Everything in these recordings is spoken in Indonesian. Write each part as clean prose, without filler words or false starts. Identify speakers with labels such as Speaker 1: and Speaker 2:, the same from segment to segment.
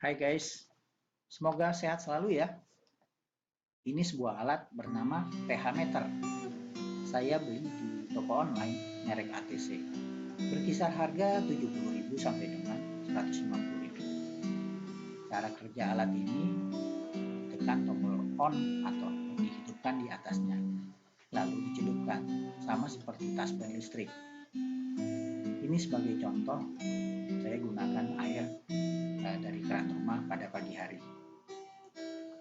Speaker 1: Hai guys, semoga sehat selalu ya. Ini sebuah alat bernama pH meter. Saya beli di toko online merek ATC. Berkisar harga 70.000 sampai dengan 150.000. Cara kerja alat ini, tekan tombol on atau dihidupkan di atasnya, lalu dicelupkan, sama seperti taspen listrik. Ini sebagai contoh, saya gunakan air dari keran rumah pada pagi hari.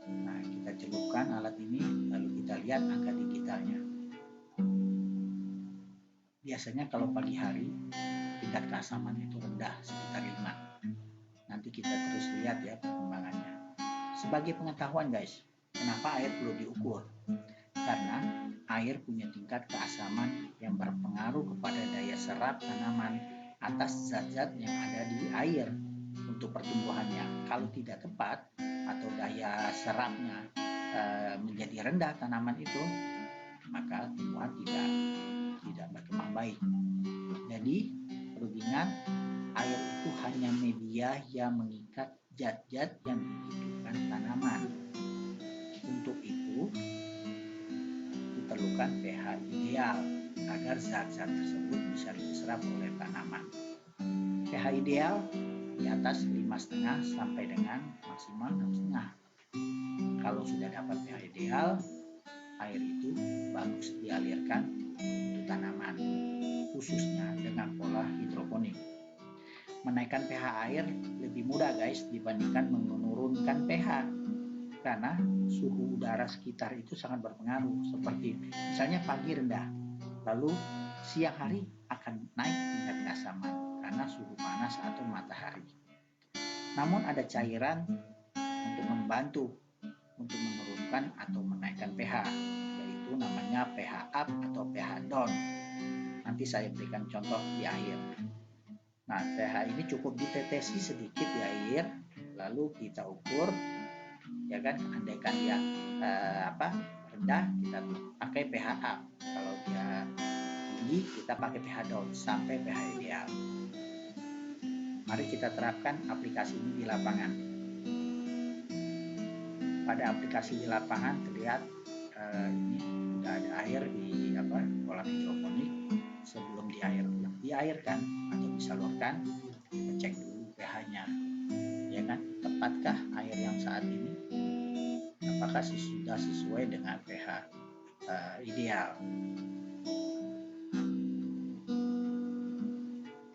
Speaker 1: Nah, kita celupkan alat ini, lalu kita lihat angka digitalnya. Biasanya kalau pagi hari, tingkat keasaman itu rendah, sekitar 5. Nanti kita terus lihat ya perkembangannya. Sebagai pengetahuan guys, kenapa air perlu diukur? Karena air punya tingkat keasaman yang berpengaruh kepada daya serap tanaman atas zat-zat yang ada di air untuk pertumbuhannya. Kalau tidak tepat atau daya serapnya menjadi rendah tanaman itu, maka tumbuhan tidak berkembang baik. Jadi perlu diingat, air itu hanya media yang mengikat zat-zat yang dibutuhkan tanaman. Untuk itu diperlukan pH ideal agar zat-zat tersebut bisa diserap oleh tanaman. pH ideal di atas 5,5 sampai dengan maksimal 6,5. Kalau sudah dapat pH ideal, air itu bagus dialirkan untuk tanaman, khususnya dengan pola hidroponik. Menaikkan pH air lebih mudah guys dibandingkan menurunkan pH, karena suhu udara sekitar itu sangat berpengaruh. Seperti misalnya pagi rendah, lalu siang hari akan naik tingkat keasaman karena suhu panas atau matahari. Namun ada cairan untuk membantu untuk menurunkan atau menaikkan pH, yaitu namanya pH up atau pH down. Nanti saya berikan contoh di akhir. Nah, pH ini cukup ditetesi sedikit di air, lalu kita ukur, ya kan? Andaikan dia rendah, kita pakai pH up. Kalau dia tinggi, kita pakai pH down sampai pH ideal. Mari kita terapkan aplikasi ini di lapangan. Pada aplikasi di lapangan terlihat ini sudah ada air di kolam hidroponik. Sebelum diairkan atau disalurkan, kita cek dulu pH-nya, ya kan? Tepatkah air yang saat ini? Apakah sudah sesuai dengan pH ideal?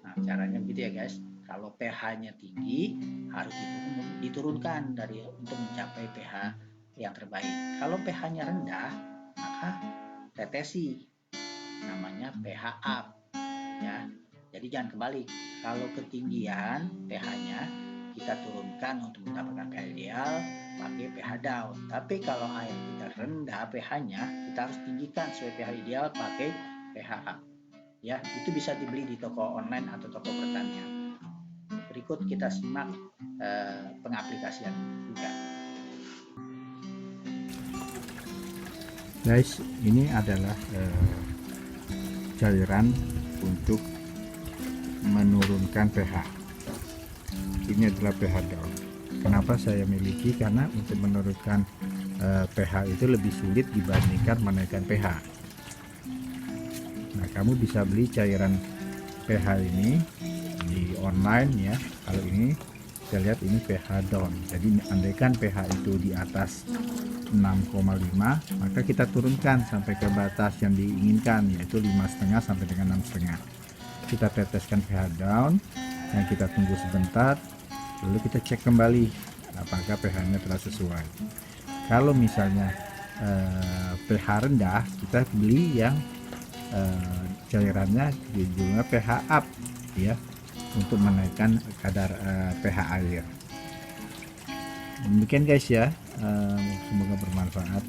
Speaker 1: Nah, caranya begitu ya guys. Kalau pH-nya tinggi, harus diturunkan untuk mencapai pH yang terbaik. Kalau pH-nya rendah, maka tetesi, namanya pH up, ya. Jadi jangan kebalik. Kalau ketinggian pH-nya, kita turunkan untuk mendapatkan pH ideal, pakai pH down. Tapi kalau air kita rendah pH-nya, kita harus tinggikan sesuai pH ideal, pakai pH up. Ya, itu bisa dibeli di toko online atau toko pertanian. Berikut kita simak pengaplikasian juga.
Speaker 2: Guys, ini adalah cairan untuk menurunkan pH. Ini adalah pH down. Kenapa saya miliki? Karena untuk menurunkan pH itu lebih sulit dibandingkan menaikkan pH. Nah, kamu bisa beli cairan pH ini di online ya. Kalau ini saya lihat ini pH down. Jadi andaikan pH itu di atas 6,5, maka kita turunkan sampai ke batas yang diinginkan, yaitu 5,5 sampai dengan 6,5. Kita teteskan pH down dan kita tunggu sebentar, lalu kita cek kembali apakah pH-nya telah sesuai. Kalau misalnya pH rendah, kita beli yang cairannya judulnya pH up ya, untuk menaikkan kadar pH air. Demikian guys ya, semoga bermanfaat.